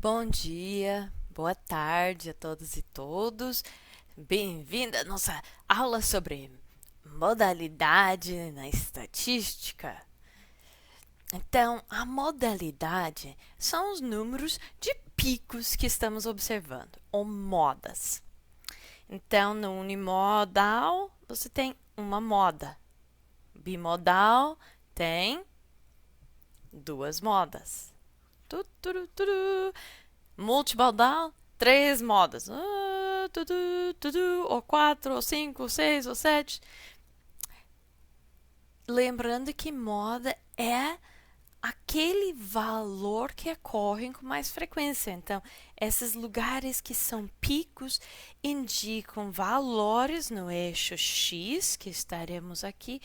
Bom dia, boa tarde a todos e todos. Bem-vinda à nossa aula sobre modalidade na estatística. Então, a modalidade são os números de picos que estamos observando, ou modas. Então, no unimodal, você tem uma moda. Bimodal tem duas modas. Multimodal, três modas. Ou quatro, ou cinco, ou seis, ou sete. Lembrando que moda é aquele valor que ocorre com mais frequência. Então, esses lugares que são picos indicam valores no eixo X, que estaremos aqui,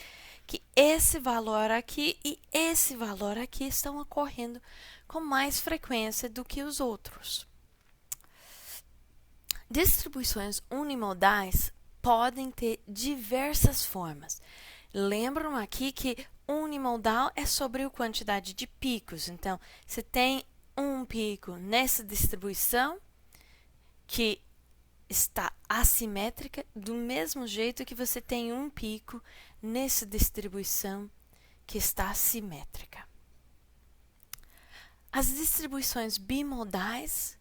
que esse valor aqui e esse valor aqui estão ocorrendo com mais frequência do que os outros. Distribuições unimodais podem ter diversas formas. Lembram aqui que unimodal é sobre a quantidade de picos. Então, você tem um pico nessa distribuição que está assimétrica, do mesmo jeito que você tem um pico nessa distribuição que está simétrica. As distribuições bimodais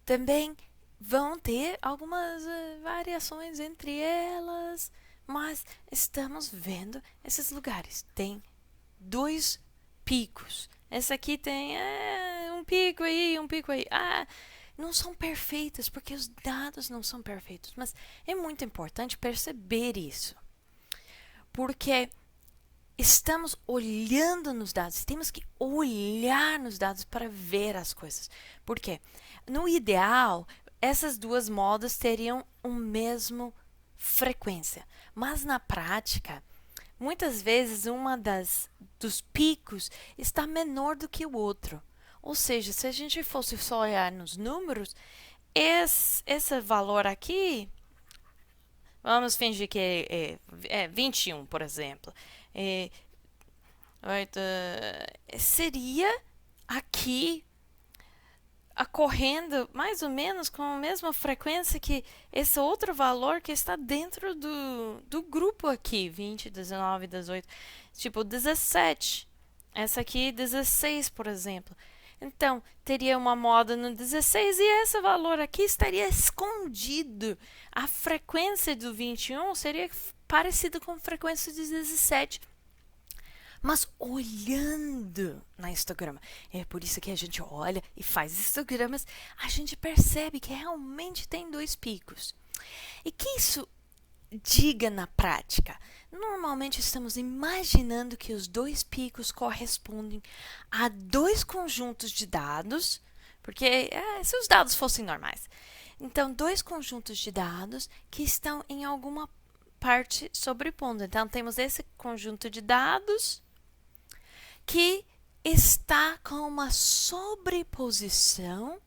também vão ter algumas variações entre elas, mas estamos vendo esses lugares. Tem dois picos. Essa aqui tem um pico aí, um pico aí. Não são perfeitas, porque os dados não são perfeitos. Mas é muito importante perceber isso. Porque estamos olhando nos dados, temos que olhar nos dados para ver as coisas. Por quê? No ideal, essas duas modas teriam a mesma frequência, mas na prática, muitas vezes dos picos está menor do que o outro. Ou seja, se a gente fosse só olhar nos números, esse valor aqui, vamos fingir que é 21, por exemplo. Seria aqui ocorrendo mais ou menos com a mesma frequência que esse outro valor que está dentro do grupo aqui, 20, 19, 18, tipo 17. Essa aqui, 16, por exemplo. Então, teria uma moda no 16 e esse valor aqui estaria escondido. A frequência do 21 seria parecida com a frequência do 17. Mas olhando na histograma, é por isso que a gente olha e faz histogramas, a gente percebe que realmente tem dois picos. E que isso diga na prática? Normalmente estamos imaginando que os dois picos correspondem a dois conjuntos de dados, porque se os dados fossem normais. Então, dois conjuntos de dados que estão em alguma parte sobrepondo. Então, temos esse conjunto de dados que está com uma sobreposição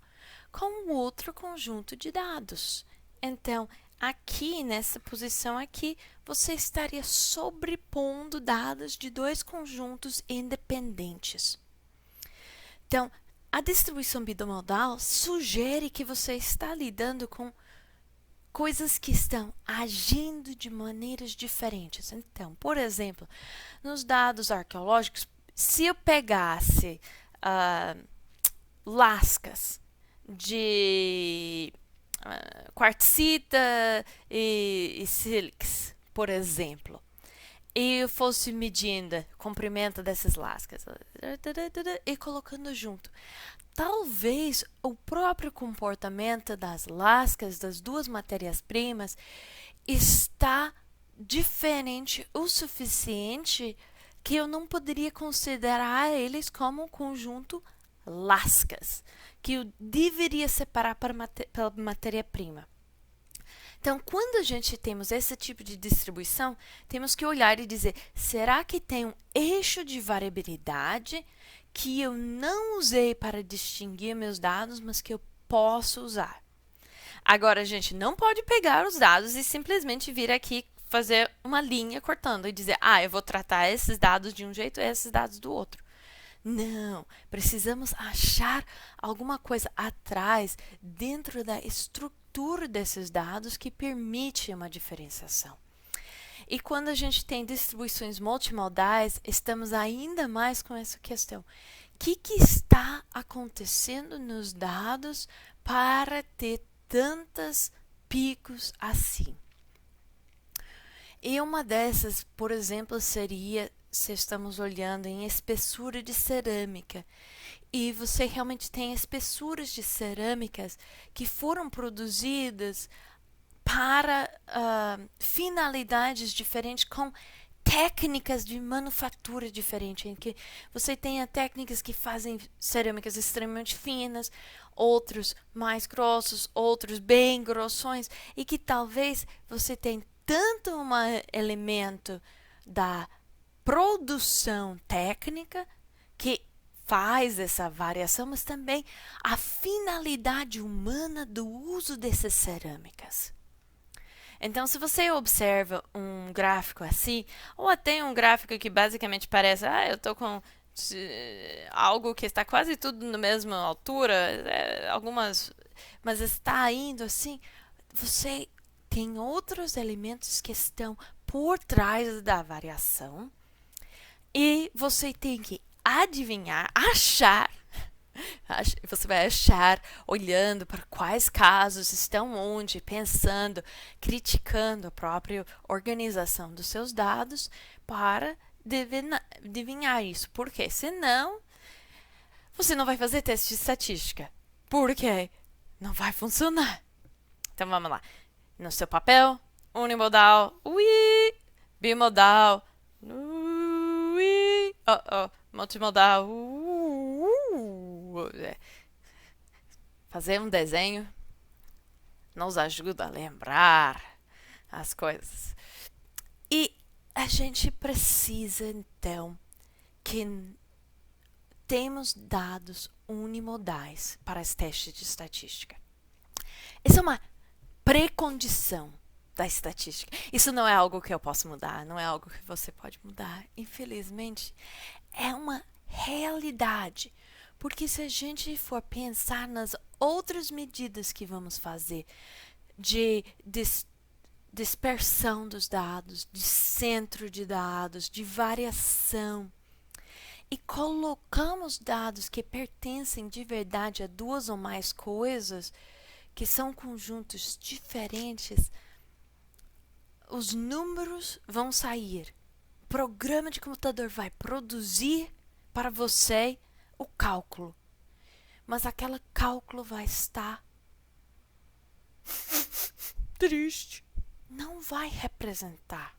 com o outro conjunto de dados. Então, aqui nessa posição aqui, você estaria sobrepondo dados de dois conjuntos independentes. Então, a distribuição bimodal sugere que você está lidando com coisas que estão agindo de maneiras diferentes. Então, por exemplo, nos dados arqueológicos, se eu pegasse lascas de quartzita e sílex, por exemplo, e eu fosse medindo o comprimento dessas lascas e colocando junto, talvez o próprio comportamento das lascas das duas matérias-primas está diferente o suficiente que eu não poderia considerar eles como um conjunto lascas, que eu deveria separar pela matéria-prima. Então, quando a gente temos esse tipo de distribuição, temos que olhar e dizer, será que tem um eixo de variabilidade que eu não usei para distinguir meus dados, mas que eu posso usar? Agora, a gente não pode pegar os dados e simplesmente vir aqui fazer uma linha cortando e dizer, eu vou tratar esses dados de um jeito e esses dados do outro. Não, precisamos achar alguma coisa atrás, dentro da estrutura desses dados, que permite uma diferenciação. E quando a gente tem distribuições multimodais, estamos ainda mais com essa questão. O que está acontecendo nos dados para ter tantos picos assim? E uma dessas, por exemplo, seria se estamos olhando em espessura de cerâmica. E você realmente tem espessuras de cerâmicas que foram produzidas para finalidades diferentes, com técnicas de manufatura diferentes, em que você tenha técnicas que fazem cerâmicas extremamente finas, outros mais grossos, outros bem grossões, e que talvez você tenha tanto um elemento da produção técnica que faz essa variação, mas também a finalidade humana do uso dessas cerâmicas. Então, se você observa um gráfico assim, ou até um gráfico que basicamente parece, eu estou com algo que está quase tudo na mesma altura, mas está indo assim, você tem outros elementos que estão por trás da variação e você tem que adivinhar, achar. Você vai achar, olhando para quais casos estão onde, pensando, criticando a própria organização dos seus dados para adivinhar isso. Porque senão, você não vai fazer teste de estatística. Porque não vai funcionar. Então vamos lá. No seu papel, unimodal, ui, bimodal, ui, multimodal, fazer um desenho nos ajuda a lembrar as coisas. E a gente precisa, então, que temos dados unimodais para os testes de estatística. Essa é uma precondição da estatística. Isso não é algo que eu posso mudar, não é algo que você pode mudar. Infelizmente, é uma realidade. Porque se a gente for pensar nas outras medidas que vamos fazer de dispersão dos dados, de centro de dados, de variação, e colocamos dados que pertencem de verdade a duas ou mais coisas, que são conjuntos diferentes, os números vão sair. O programa de computador vai produzir para você o cálculo, mas aquele cálculo vai estar triste. Não vai representar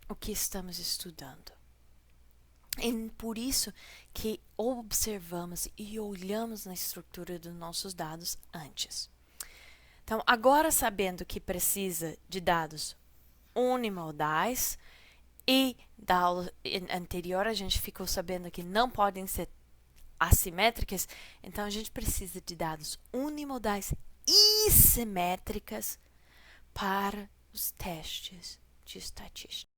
o que estamos estudando. E por isso que observamos e olhamos na estrutura dos nossos dados antes. Então, agora sabendo que precisa de dados unimodais, e da aula anterior a gente ficou sabendo que não podem ser assimétricas, então a gente precisa de dados unimodais e simétricas para os testes de estatística.